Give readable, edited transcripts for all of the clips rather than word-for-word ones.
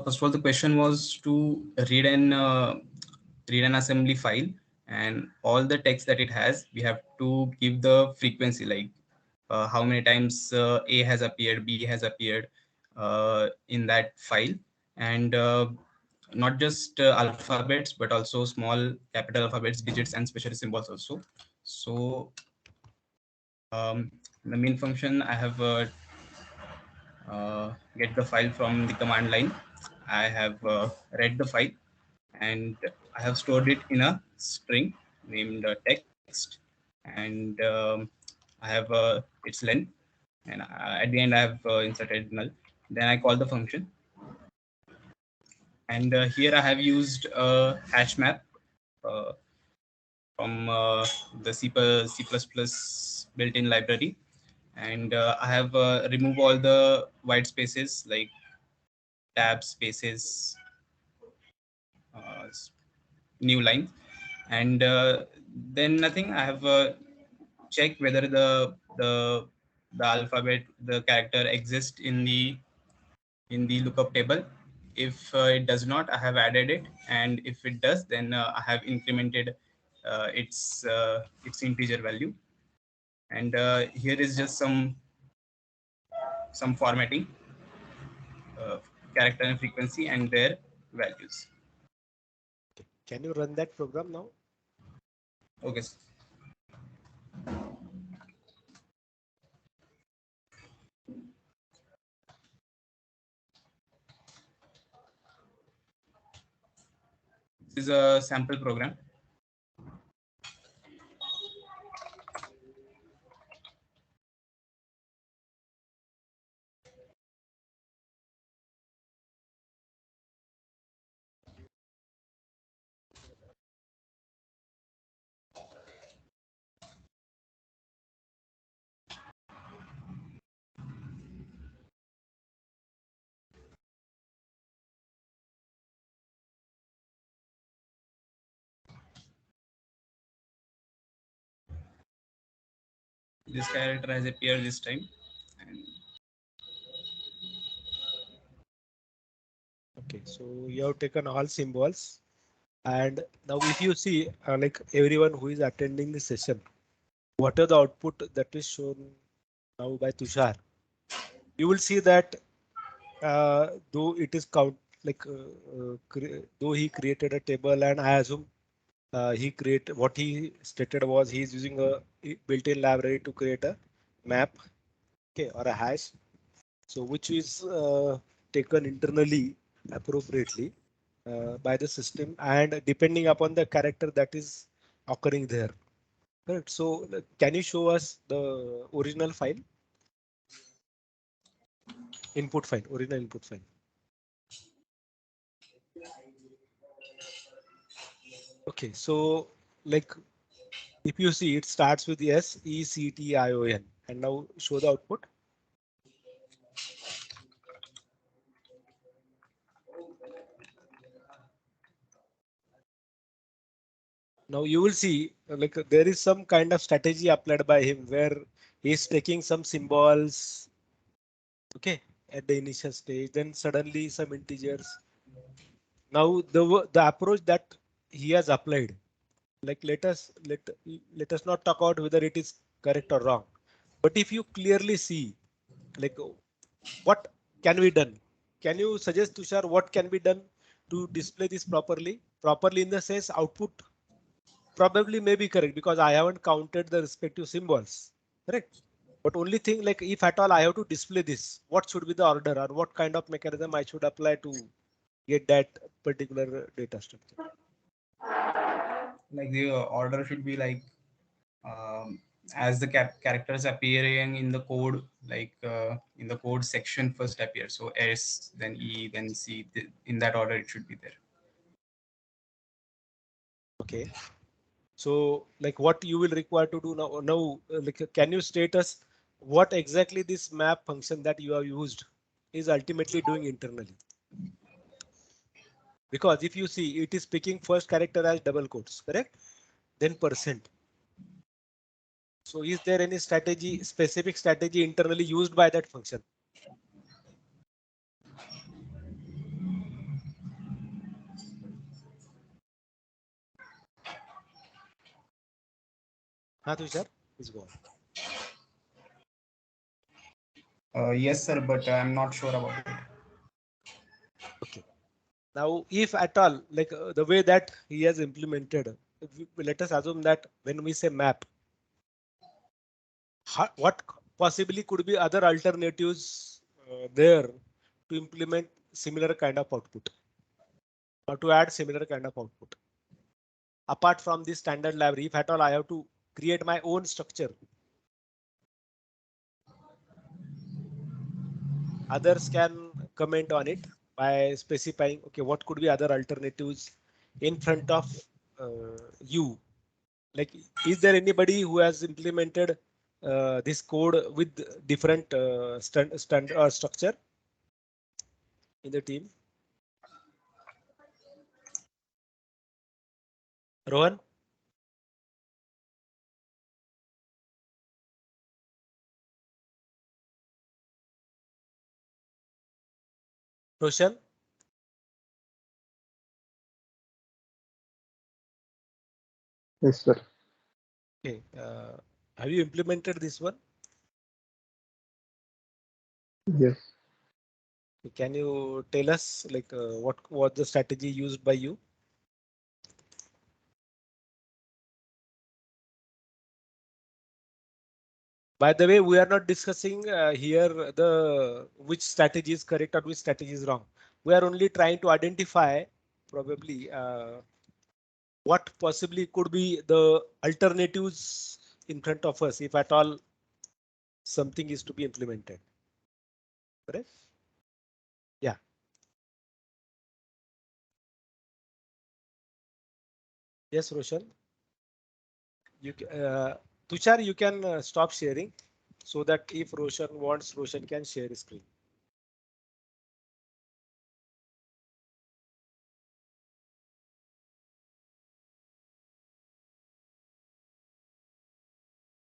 first of all, the question was to read an assembly file, and all the text that it has, we have to give the frequency, like how many times A has appeared, B has appeared in that file, and not just alphabets, but also small capital alphabets, digits, and special symbols also. So the main function, I have get the file from the command line. I have read the file, and I have stored it in a string named text, and I have its length, and at the end I have inserted null. Then I call the function, and here I have used a hash map uh, from the C++ built-in library, and I have removed all the white spaces like tab spaces, uh, new line, and then nothing. I have checked whether the alphabet, the character exists in the lookup table. If it does not, I have added it, and if it does, then I have incremented its integer value. And here is just some formatting, uh, character and frequency and their values. Can you run that program now? Okay. This is a sample program. This character has appeared this time. And Okay, so you have taken all symbols, and now if you see like everyone who is attending the session, what are the output that is shown now by Tushar? You will see that though it is count like though he created a table, and I assume he create what he stated was he is using a built-in library to create a map, okay, or a hash, so which is taken internally appropriately by the system and depending upon the character that is occurring there. Correct. So can you show us the original file? Input file, original input file. Okay, so like if you see it starts with SECTION and now show the output. Now you will see like there is some kind of strategy applied by him where he's taking some symbols, okay, at the initial stage, then suddenly some integers. Now the approach that he has applied, like let us not talk about whether it is correct or wrong, but if you clearly see like what can be done, can you suggest Tushar what can be done to display this properly? Properly in the sense output probably may be correct because I haven't counted the respective symbols, correct? But only thing like if at all I have to display this, what should be the order or what kind of mechanism I should apply to get that particular data structure? like the order should be like um, as the characters appearing in the code, like in the code section first appear. So S, then E, then C. In that order, it should be there. Okay. So like what you will require to do now, like can you state us what exactly this map function that you have used is ultimately doing internally? Because if you see it is picking first character as double quotes, correct? Then percent. So is there any strategy, specific strategy internally used by that function? Tushar, please go on. Yes, sir, but I'm not sure about it. Okay. Now, if at all, like the way that he has implemented, let us assume that when we say map, what possibly could be other alternatives there to implement similar kind of output or to add similar kind of output? Apart from this standard library, if at all I have to create my own structure, others can comment on it by specifying, okay, what could be other alternatives in front of you? Like, is there anybody who has implemented this code with different structure in the team? Rohan? Roshan? Yes, sir. Okay. Have you implemented this one? Yes. Can you tell us like what was the strategy used by you? By the way, we are not discussing here the which strategy is correct or which strategy is wrong. We are only trying to identify probably what possibly could be the alternatives in front of us if at all something is to be implemented. Correct? Yeah. Yes, Roshan. Tushar, you can stop sharing so that if Roshan wants, Roshan can share his screen.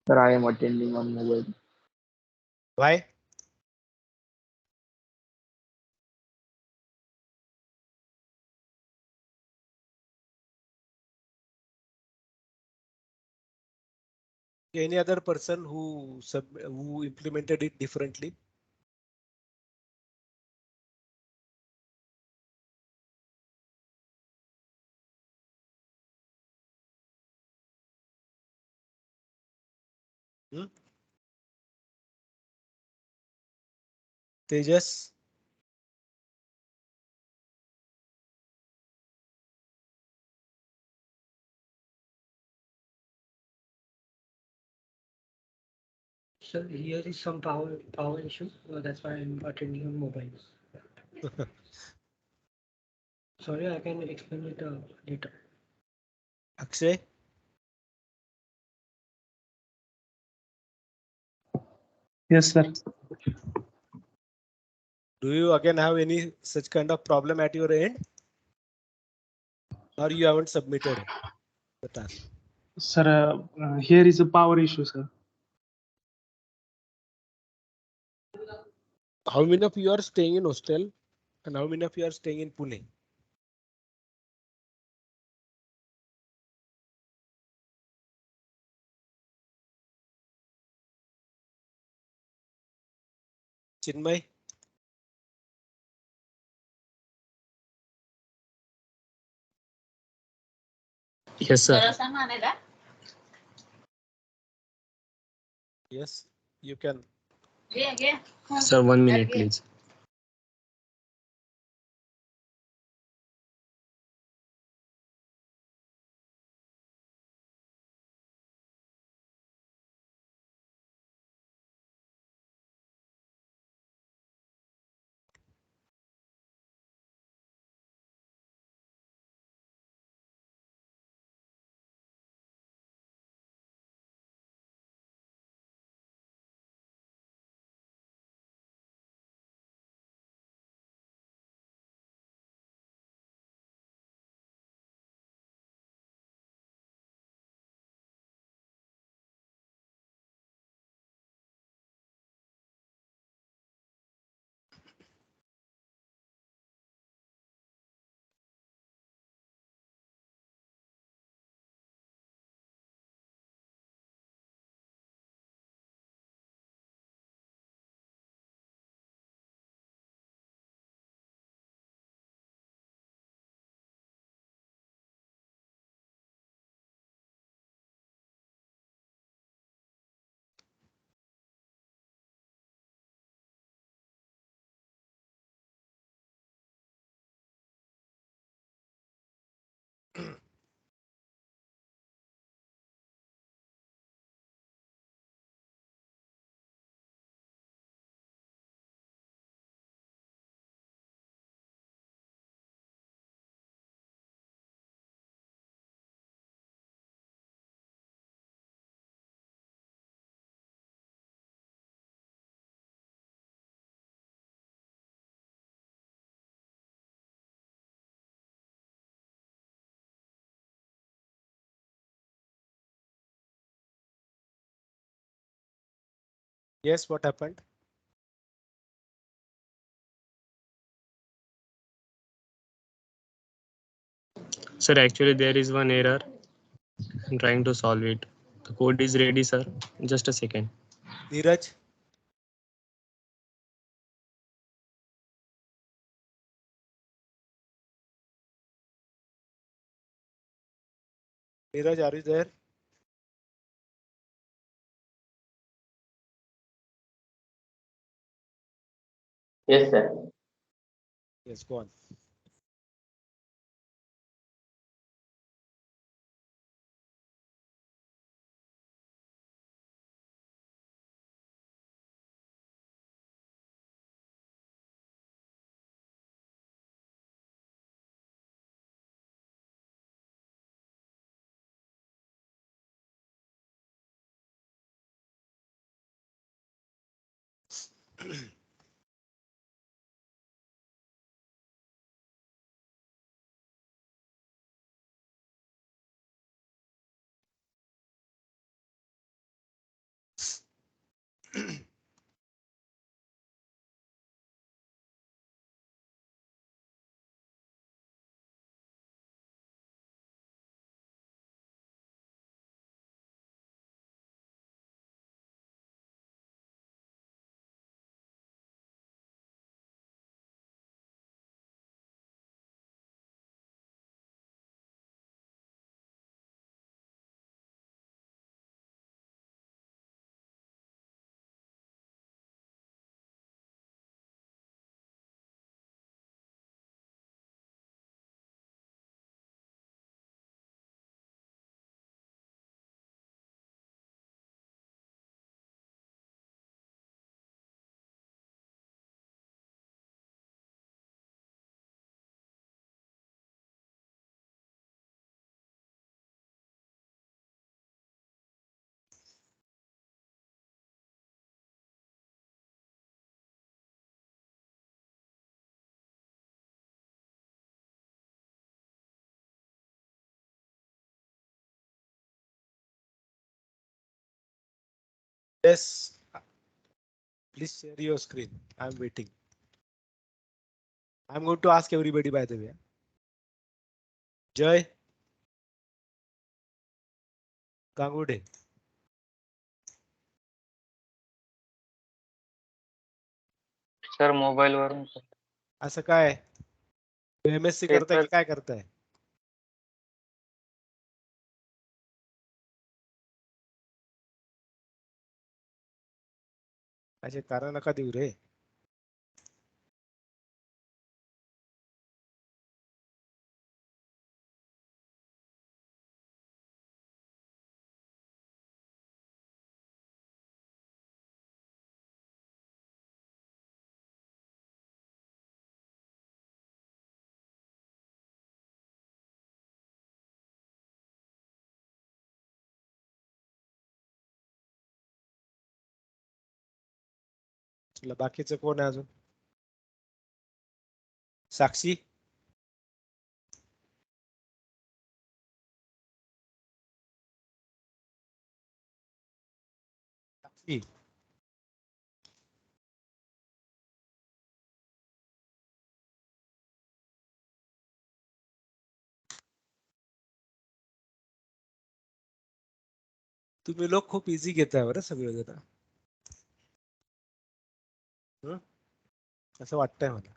Sir, I am attending on mobile. Why? Any other person who implemented it differently? Hmm? Tejas? So here is some power issue. That's why I'm attending on mobile. Sorry, I can explain it later. Akshay? Yes, sir. Do you again have any such kind of problem at your end? Or you haven't submitted the task? Sir, here is a power issue, sir. How many of you are staying in hostel and how many of you are staying in Pune? Chinmay? Yes, sir. Yes, you can. Sir, 1 minute, please. Yes, what happened? Sir, actually there is one error. I'm trying to solve it. The code is ready, sir. Just a second. Neeraj? Neeraj, are you there? Yes, sir. Yes, go on. Yes. Please share your screen. I'm waiting. I'm going to ask everybody, by the way. Jay, Gangude. Sir mobile वरून असं काय MSC करताय की काय करताय? असे कारण नका देऊ रे. चला, बाकीचं कोण आहे अजून? साक्षी? साक्षी. तुम्ही लोक खूप इझी घेताय बरं सगळे जण. असं वाटतंय मला.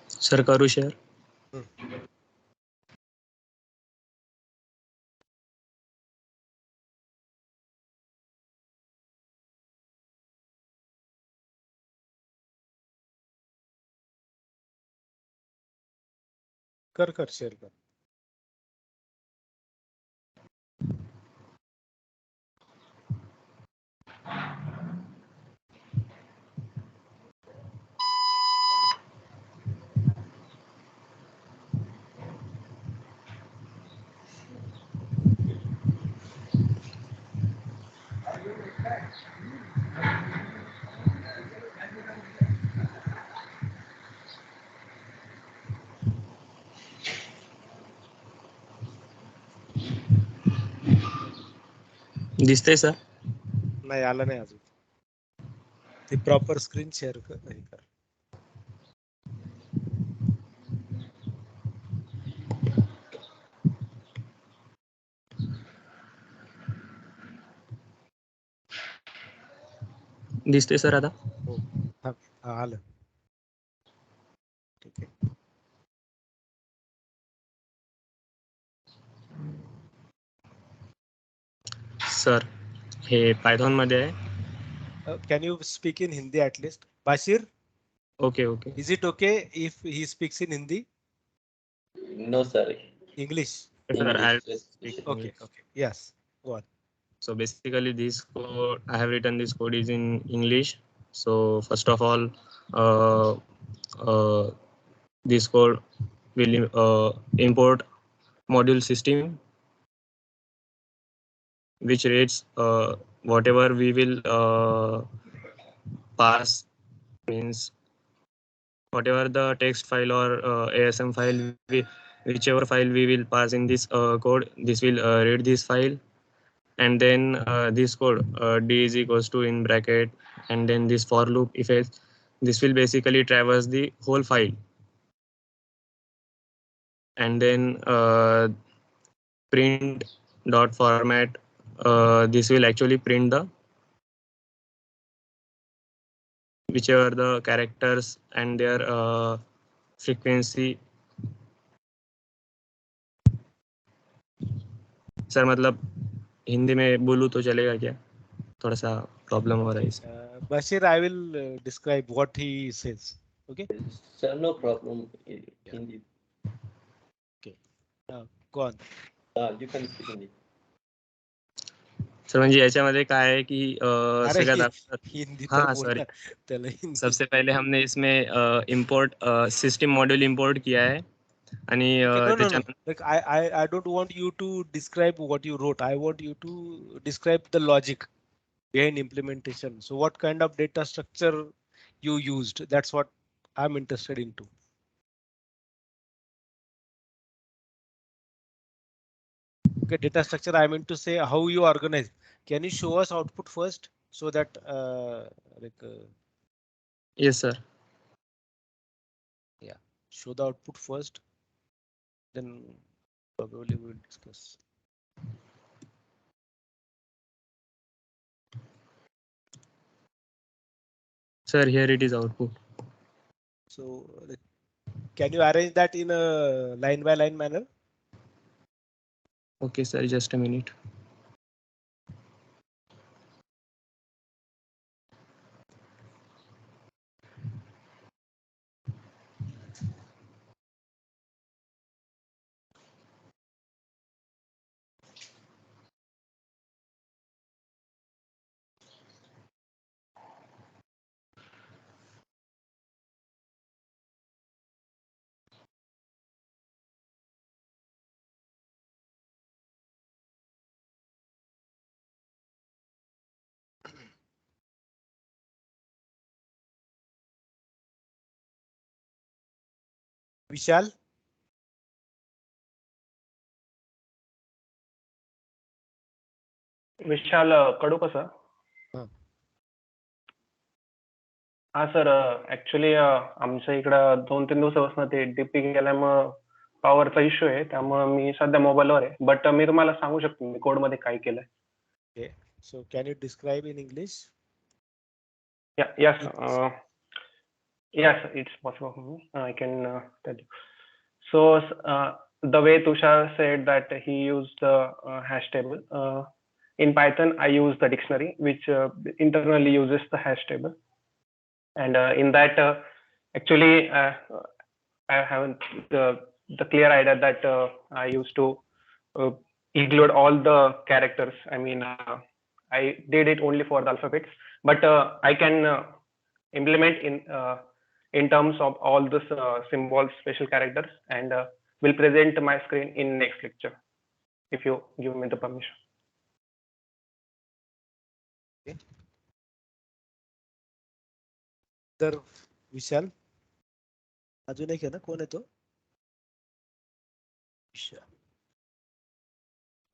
सर, करू शेअर? कर शेअर कर. दिसतंय सर. नाही आलं नाही अजून. ते प्रॉपर स्क्रीन शेअर कर. दिसतंय सर आता. हो हा, आलं. ठीक आहे. सर हे पायथॉन मध्ये आहे. Can you speak in Hindi at least? Bashir, okay okay. is it okay if he speaks in Hindi? No, sir. English? Sir, I'll English. speak Okay, English. okay. Yes, go on. So basically this code, I have written this code is in English. So first of all, this code will import module system, which reads whatever we will pass, means whatever the text file or ASM file, whichever file we will pass in this code, this will read this file. And then this code d is equals to in bracket, and then this for loop if else, this will basically traverse the whole file, and then print dot format, this will actually print the whichever the characters and their frequency. Sir मतलब हिंदी में बोलूँ तो चलेगा क्या? थोड़ा सा problem हो रहा है इसमें. Bashir, I will describe what he says. Okay. Sir, no problem. Hindi. Go on. You can speak Hindi. Sir म्हणजे याच्यामध्ये काय आहे की अरे सगळ्यात अगोदर हिंदी हाँ, तर बोल sorry. ना, त्याला हिंदी. सबसे पहले हमने इसमें इंपोर्ट सिस्टम मॉड्यूल इंपोर्ट किया है आणि No. त्याच्यानंतर Like I don't want you to describe what you wrote. I want you to describe the logic behind implementation. So what kind of data structure you used? That's what I'm interested into. Okay, data structure, I meant to say how you organize. Can you show us output first so that yes sir. show the output first, then probably we'll discuss. Sir, here it is output. So can you arrange that in a line by line manner? Okay sir, just a minute. Vishal? विशाल कडू कसं? हा sir, actually आमच्या इकडं 2-3 दिवसापासून ते DP गेल्यामुळं पॉवरचा issue आहे, त्यामुळे मी सध्या मोबाईलवर आहे. बट मी तुम्हाला सांगू शकतो मी कोड मध्ये काय केलंय. Okay. So can you describe in English? Yes, yes, it's possible for me. I can tell you. So the way Tushar said that he used the hash table. In Python, I use the dictionary, which internally uses the hash table. And in that, actually, I haven't the clear idea that I used to include all the characters. I mean, I did it only for the alphabets, but I can implement in terms of all this symbols, special characters, and will present my screen in next lecture if you give me the permission. Okay. तर विशाल अजून एक आहे ना, कोण आहे तो?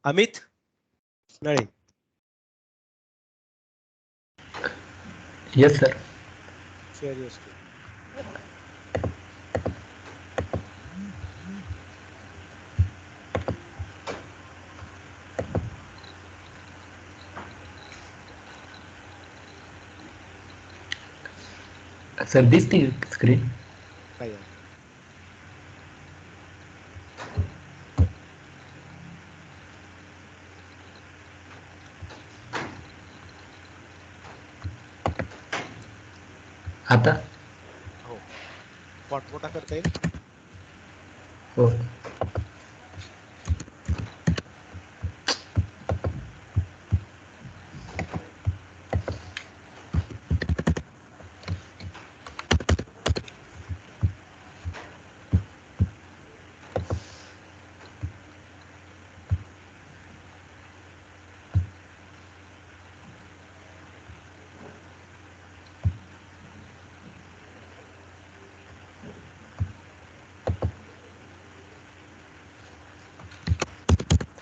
अमित नळे. Yes, sir. Share your screen. Sir, this the screen. Yeah. आता हो. फॉन्ट मोठा करता येईल? हो.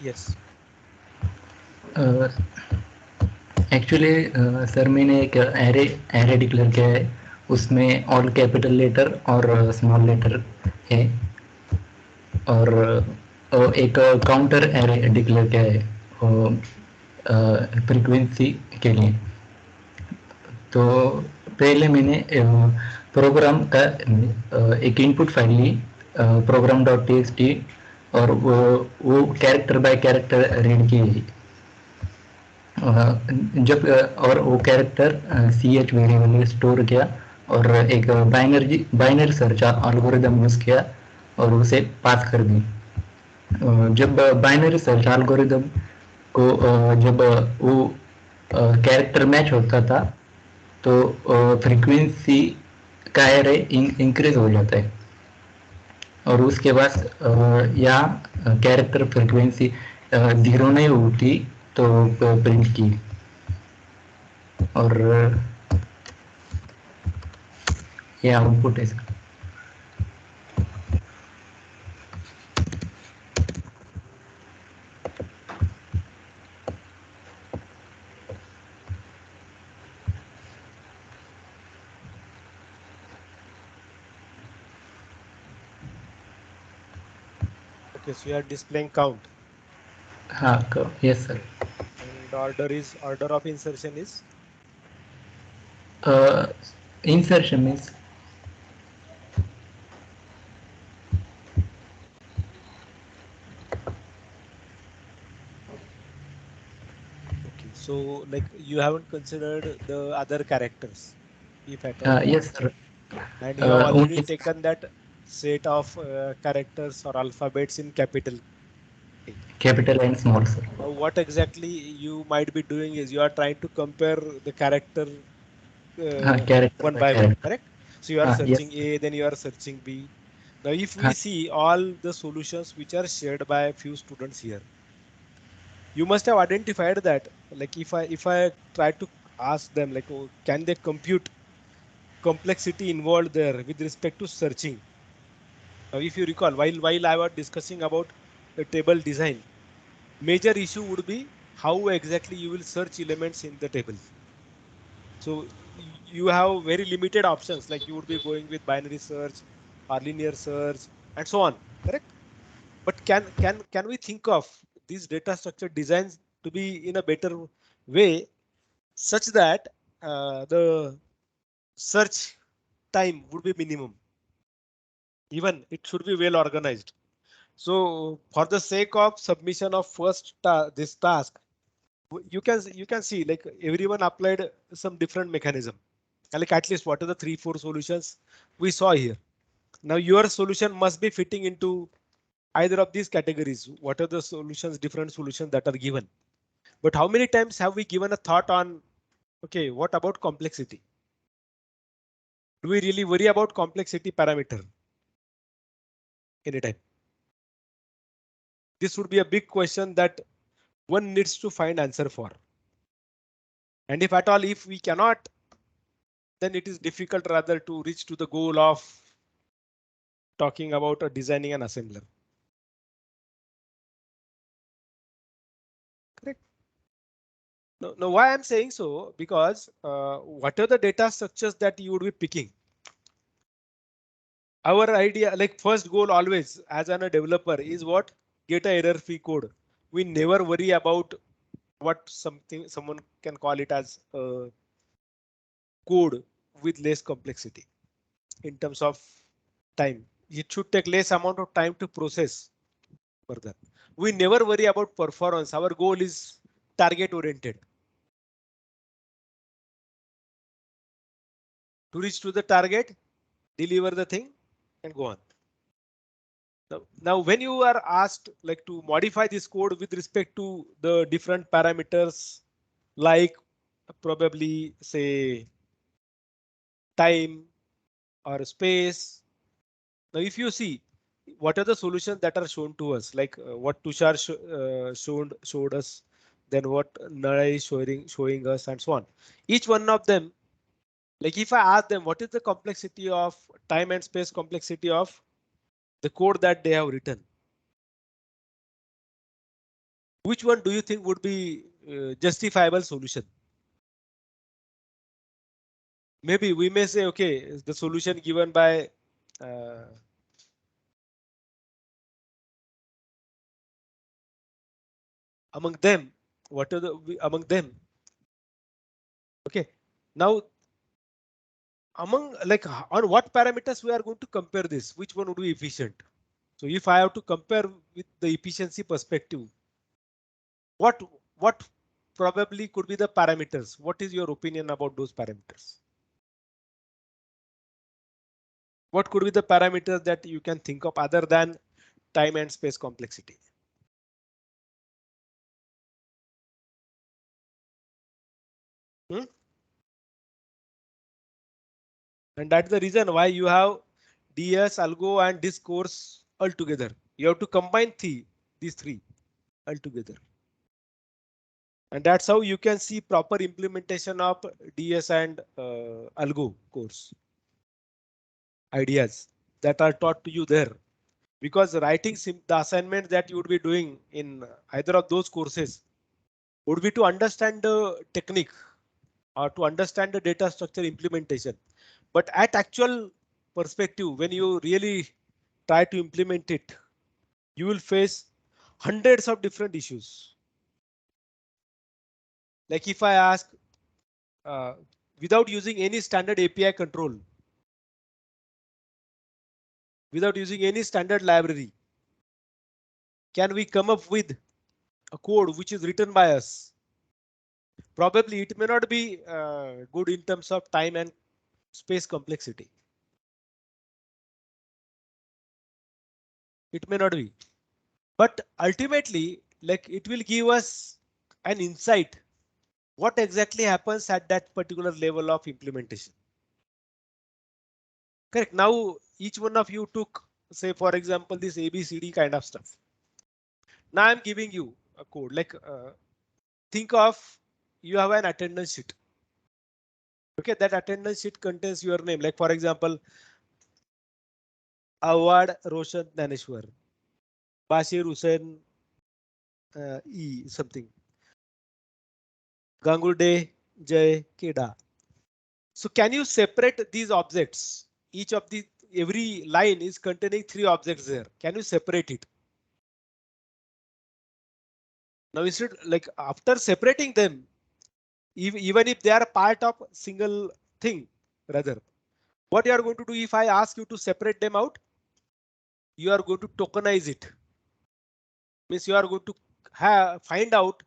Yes. एक्चुअली सर मैंने एक एरे एरे डिक्लेयर किया है, उसमें ऑल कैपिटल लेटर और स्मॉल लेटर है, और एक काउंटर एरे डिक्लेयर किया है फ्रीक्वेंसी के लिए। तो पहले मैंने प्रोग्राम का एक इनपुट फाइल ली, program.txt, और वो कैरेक्टर बाय कैरेक्टर रीड की। जब और वो कैरेक्टर ch वेरिएबल में स्टोर किया और एक बाइनरी सर्च एल्गोरिदम यूज किया और उसे पास कर दी। जब बाइनरी सर्च एल्गोरिदम को जब वो कैरेक्टर मैच होता था तो फ्रीक्वेंसी का एरे इंक्रीज हो जाता है, और उसके बाद यहाँ कैरेक्टर फ्रीक्वेंसी 0 नहीं होती तो प्रिंट की, और ये आउटपुट है इसका। Okay, so you are displaying count. हाँ, yes sir. And order of insertion is? Insertion means Okay, so like you haven't considered the other characters, if at all. yes sir. And you have already only taken that set of characters or alphabets in capital. capital and small sir. Now, what exactly you might be doing is you are trying to compare the character Character one by by one, character. correct? So you are Yes. searching A, then you are searching B. Now, if we see all the solutions which are shared by a few students here, you must have identified that, like if I try to ask them, like, oh, can they compute complexity involved there with respect to searching? Now, if you recall, while I was discussing about the table design, major issue would be how exactly you will search elements in the table. So you have very limited options, like you would be going with binary search or linear search and so on, correct? But can we think of these data structure designs to be in a better way, such that the search time would be minimum? Even it should be well organized. So for the sake of submission of this task, you can see like everyone applied some different mechanism. Like at least what are the 3-4 solutions we saw here. Now your solution must be fitting into either of these categories. What are the solutions, different solutions that are given? But how many times have we given a thought on, okay, what about complexity? Do we really worry about complexity parameter anytime? This would be a big question that one needs to find answer for. And if at all, if we cannot, then it is difficult rather to reach to the goal of talking about designing an assembler. Correct. No, why I'm saying so? Because what are the data structures that you would be picking? Our idea, like first goal always as a developer is what? Get a error-free code. We never worry about what someone can call it as code with less complexity in terms of time. It should take less amount of time to process further. We never worry about performance. Our goal is target oriented. To reach to the target, deliver the thing and go on. Now, when you are asked like to modify this code with respect to the different parameters, like probably say time or space. Now, if you see what are the solutions that are shown to us, like what Tushar showed us, then what Nara is showing us, and so on. Each one of them, like if I ask them what is the complexity of time and space complexity of the code that they have written, which one do you think would be justifiable solution? Maybe we may say, okay, the solution given by among them, what are the among them? Okay, now among like on what parameters we are going to compare this? Which one would be efficient? So if I have to compare with the efficiency perspective, what probably could be the parameters? What is your opinion about those parameters? What could be the parameters that you can think of other than time and space complexity? And that's the reason why you have DS, Algo, and this course altogether. You have to combine these three altogether. And that's how you can see proper implementation of DS and Algo course ideas that are taught to you there. Because writing the assignment that you would be doing in either of those courses would be to understand the technique or to understand the data structure implementation. But at actual perspective, when you really try to implement it, you will face hundreds of different issues. Like if I ask, without using any standard API control, without using any standard library, can we come up with a code which is written by us? Probably it may not be good in terms of time and space complexity. It may not be, but ultimately, like it will give us an insight what exactly happens at that particular level of implementation. Correct. Now, each one of you took, say, for example, this ABCD kind of stuff. Now I'm giving you a code like think of you have an attendance sheet. OK, that attendance sheet contains your name. Like, for example, Awad Roshan Dhaneshwar, Bashir Hussain E something, Gangude Jay Keda. So can you separate these objects? Each of the every line is containing 3 objects there. Can you separate it? Now instead, like after separating them, even if they are part of single thing, rather, what you are going to do if I ask you to separate them out? You are going to tokenize it. Means you are going to find out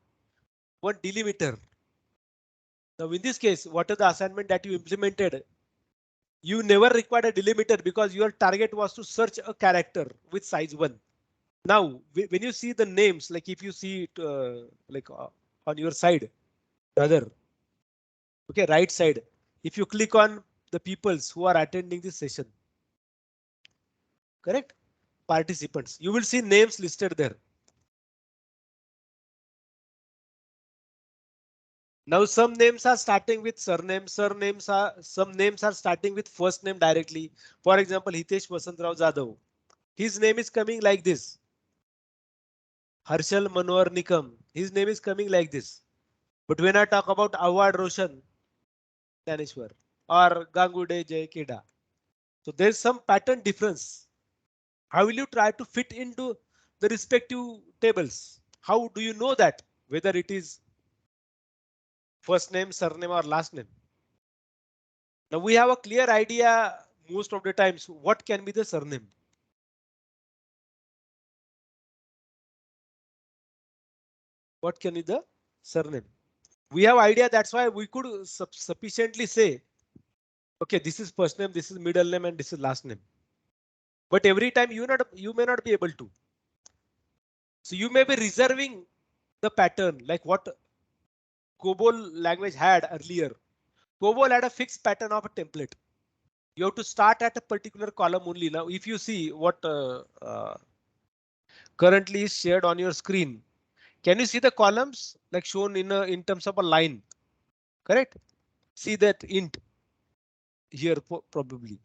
one delimiter. Now in this case, what is the assignment that you implemented? You never required a delimiter because your target was to search a character with size 1. Now, when you see the names, like if you see it like on your side, rather, okay, right side, if you click on the peoples who are attending this session, correct? Participants, you will see names listed there. Now, some names are starting with surname, some names are starting with first name directly. For example, Hitesh Vasantrao Jadhav. His name is coming like this. Harshal Manohar Nikam. His name is coming like this. But when I talk about Awad Roshan, Dhaneshwar, or Ganguly Jay Keda, so there's some pattern difference. How will you try to fit into the respective tables? How do you know that whether it is first name, surname, or last name? Now we have a clear idea most of the times what can be the surname. What can be the surname? We have idea, that's why we could sufficiently say, okay, this is first name, this is middle name, and this is last name. But every time you may not be able to. So you may be reserving the pattern like what COBOL language had earlier. COBOL had a fixed pattern of a template. You have to start at a particular column only. Now, if you see what currently is shared on your screen, can you see the columns like shown in terms of a line? Correct? See that int here probably.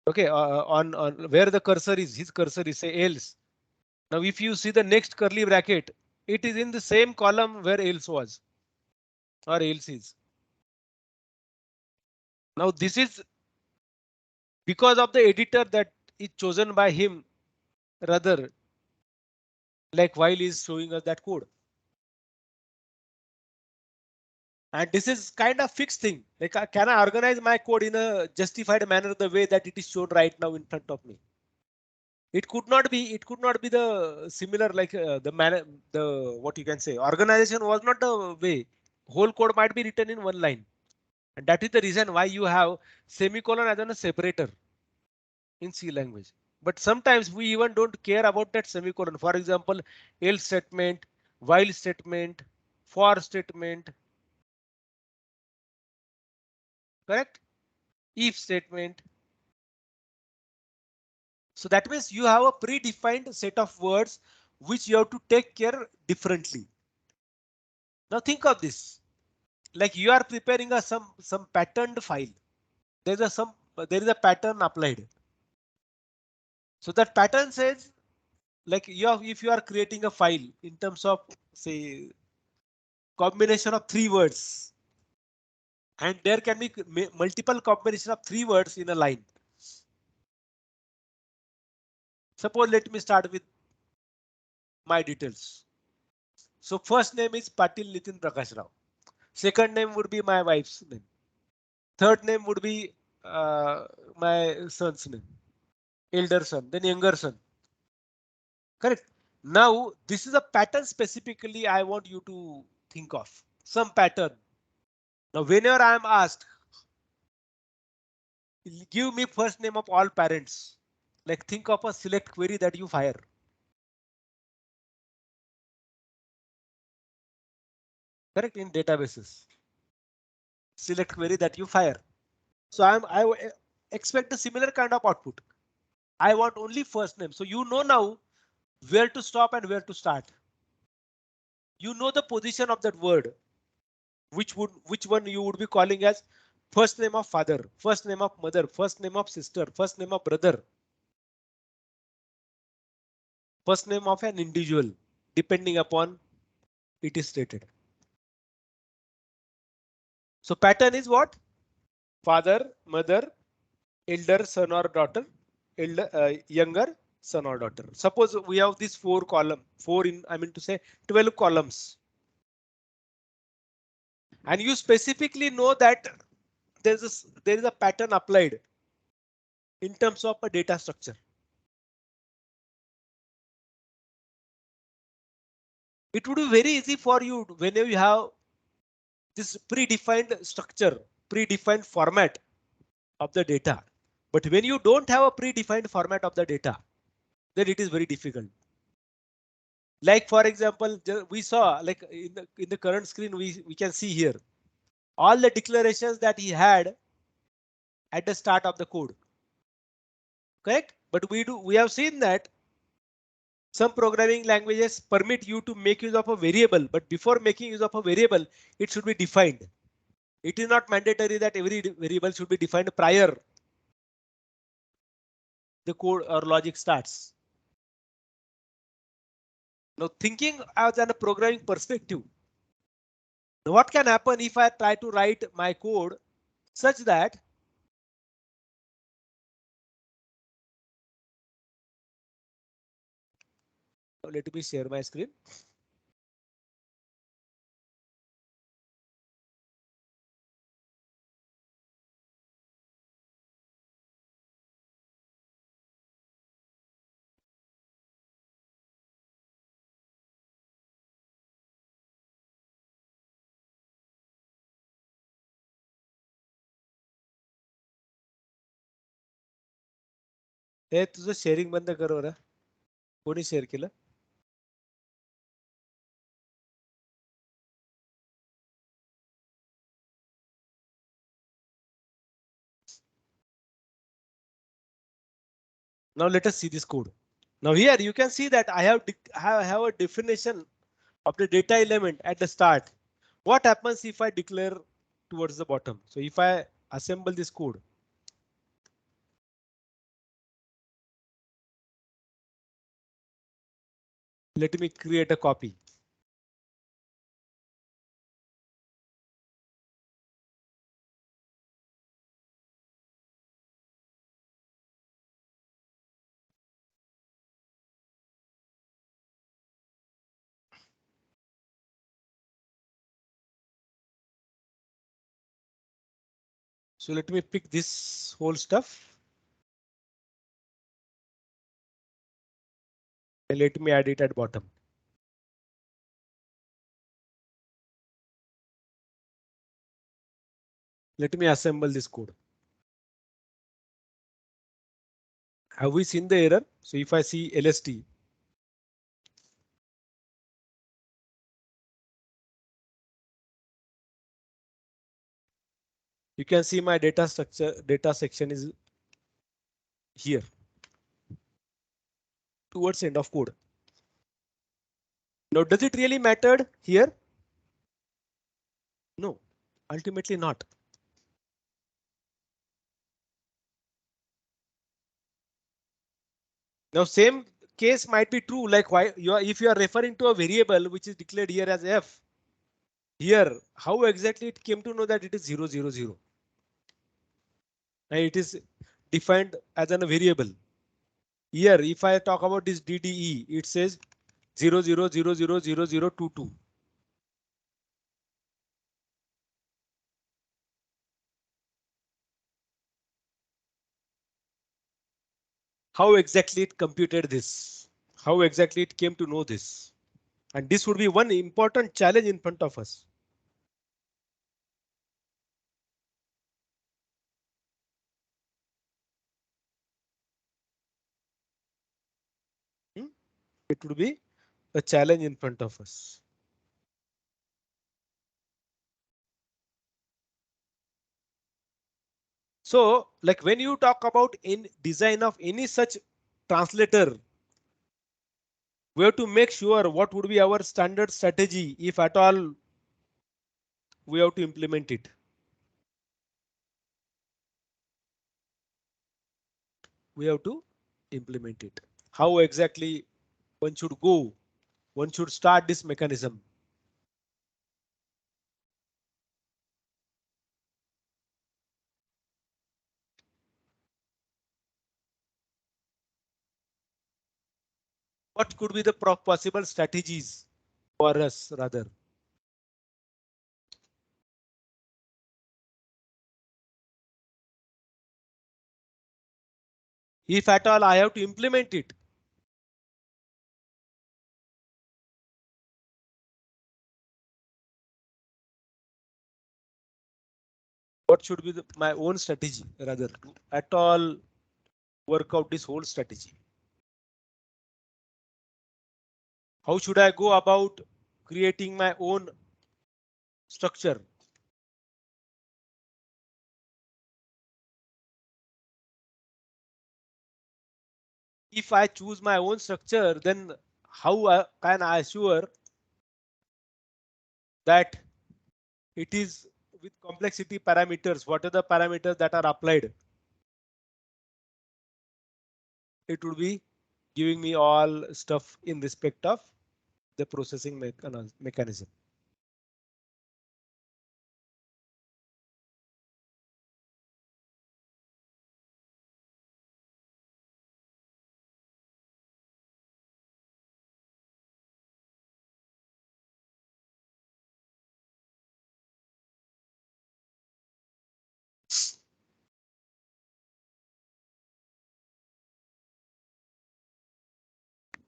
Okay, on where the cursor is, his cursor is say else. Now, if you see the next curly bracket, it is in the same column where else was or else is. Now, this is because of the editor that is chosen by him, rather like while he's showing us that code. And this is kind of fixed thing. Like, can I organize my code in a justified manner the way that it is shown right now in front of me? It could not be the similar like the what you can say organization was not the way. Whole code might be written in one line. And that is the reason why you have semicolon as a separator in C language. But sometimes we even don't care about that semicolon. For example, else statement, while statement, for statement, correct? If statement. So that means you have a predefined set of words which you have to take care differently. Now think of this, like you are preparing a some patterned file. There is a pattern applied. So that pattern says like if you are creating a file in terms of say combination of 3 words, and there can be multiple combination of 3 words in a line. Suppose let me start with my details. So first name is Patil Nitin Prakash Rao. Second name would be my wife's name. Third name would be my son's name, elder son, then younger son. Correct. Now this is a pattern specifically I want you to think of some pattern. Now whenever I am asked, give me first name of all parents, like think of a select query that you fire. Correct, in databases. Select query that you fire. So I expect a similar kind of output. I want only first name. So you know now where to stop and where to start. You know the position of that word, which one you would be calling as first name of father, first name of mother, first name of sister, first name of brother, first name of an individual, depending upon it is stated. So pattern is what? Father, mother, elder son or daughter, younger son or daughter. Suppose we have this 4 12 columns. And you specifically know that there is a pattern applied in terms of a data structure. It would be very easy for you whenever you have this predefined structure, predefined format of the data. But when you don't have a predefined format of the data, then it is very difficult. Like for example, we saw like in the current screen, we can see here all the declarations that he had at the start of the code. Correct? But we have seen that some programming languages permit you to make use of a variable, but before making use of a variable, it should be defined. It is not mandatory that every variable should be defined prior the code or logic starts. Now thinking as a programming perspective, what can happen if I try to write my code such that let me share my screen. हे तुझं sharing बंद कर बरं. कोणी share केलं? Now let us see this code. Now here you can see that I have a definition of the data element at the start. What happens if I declare towards the bottom? So if I assemble this code, let me create a copy. So let me pick this whole stuff. And let me add it at bottom. Let me assemble this code. Have we seen the error? So if I see LST, you can see my data structure, data section is here towards end of code. Now, does it really matter here? No, ultimately not. Now, same case might be true, like why if you are referring to a variable which is declared here as f. Here, how exactly it came to know that it is 0, 0, 0? And it is defined as a variable. Here, if I talk about this DDE, it says 0, 0, 0, 0, 0, 0, 2, 2. How exactly it computed this? How exactly it came to know this? And this would be one important challenge in front of us. It would be a challenge in front of us. So, like when you talk about in design of any such translator, we have to make sure what would be our standard strategy if at all we have to implement it. We have to implement it. How exactly one should go? One should start this mechanism. What could be the possible strategies for us rather? If at all I have to implement it. What should be my own strategy rather to at all work out this whole strategy? How should I go about creating my own structure? If I choose my own structure, then how can I assure that it is with complexity parameters? What are the parameters that are applied? It would be giving me all stuff in respect of the processing mechanism.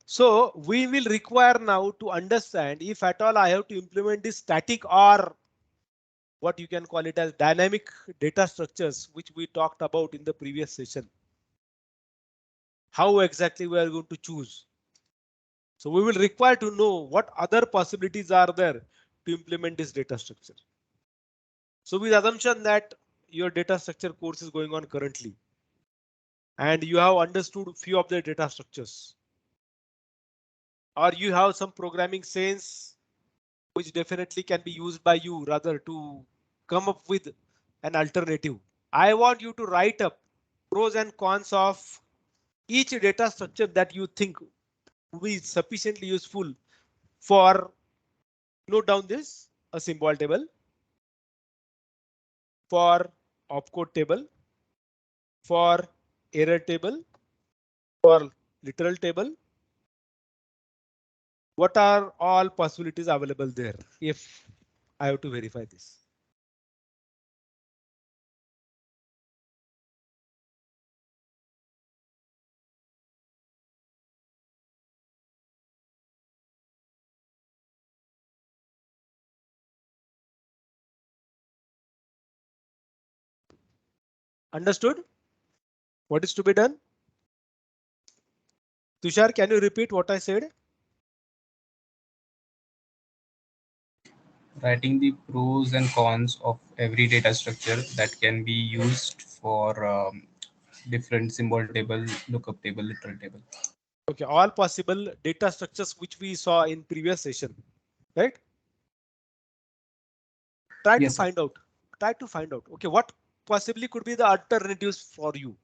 So we will require now to understand if at all I have to implement this static or what you can call it as dynamic data structures, which we talked about in the previous session. How exactly we are going to choose. So we will require to know what other possibilities are there to implement this data structure. So with assumption that your data structure course is going on currently, and you have understood few of the data structures, or you have some programming sense which definitely can be used by you rather to come up with an alternative. I want you to write up pros and cons of each data structure that you think will be sufficiently useful for, note down this, a symbol table, for opcode table, for error table, for literal table. What are all possibilities available there if I have to verify this? Understood? What is to be done? Tushar, can you repeat what I said? Writing the pros and cons of every data structure that can be used for different symbol table, lookup table, literal table. Okay, all possible data structures which we saw in previous session, right? Try to Yes, sir. find out. Try to find out. Okay, what possibly could be the alternatives for you?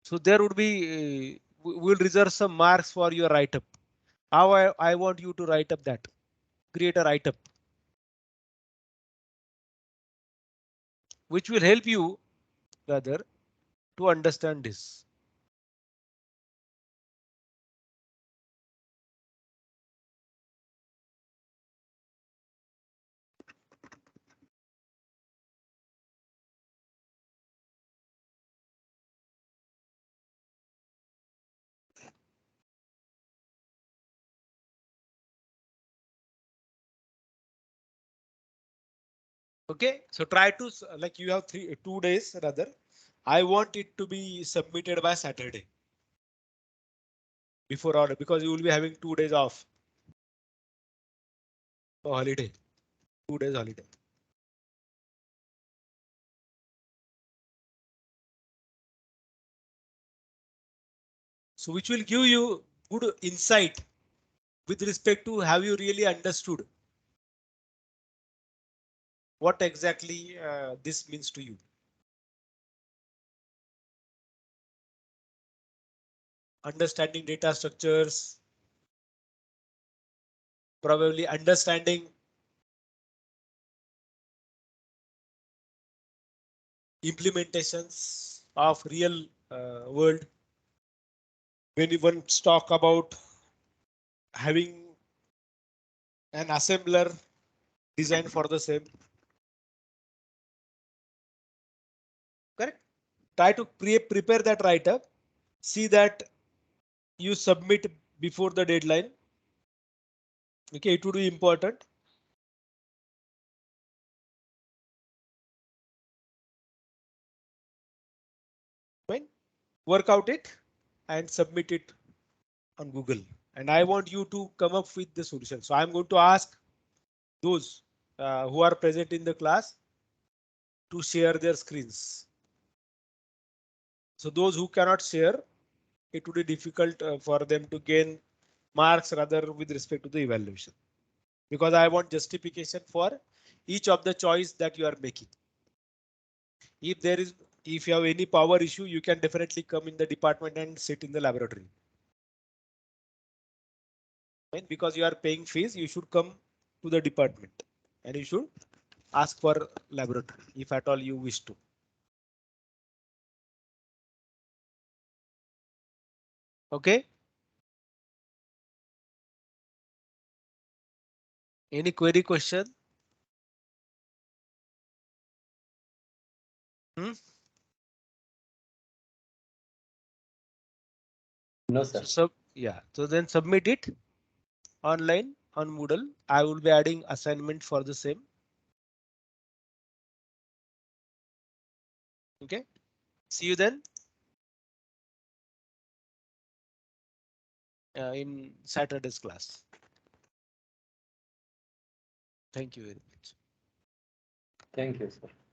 So there would be, we'll reserve some marks for your write-up. How I want you to write up that. Create a write-up, which will help you rather to understand this. Okay, so try to like you have 2 days rather. I want it to be submitted by Saturday before order because you will be having 2 days off. So holiday, 2 days holiday. So which will give you good insight with respect to have you really understood what exactly this means to you. Understanding data structures, probably understanding implementations of real world. When you once talk about having an assembler designed for the same. Correct. Try to prepare that write-up. See that you submit before the deadline. Okay, it would be important. Fine. Work out it and submit it on Google. And I want you to come up with the solution. So I'm going to ask those who are present in the class to share their screens. So those who cannot share, it would be difficult for them to gain marks rather with respect to the evaluation. Because I want justification for each of the choice that you are making. If you have any power issue, you can definitely come in the department and sit in the laboratory. Right? Because you are paying fees, you should come to the department and you should ask for laboratory if at all you wish to. Okay. Any query question? No, sir. So yeah, so then submit it online on Moodle. I will be adding assignment for the same. Okay. See you then in Saturday's class. Thank you very much. Thank you, sir.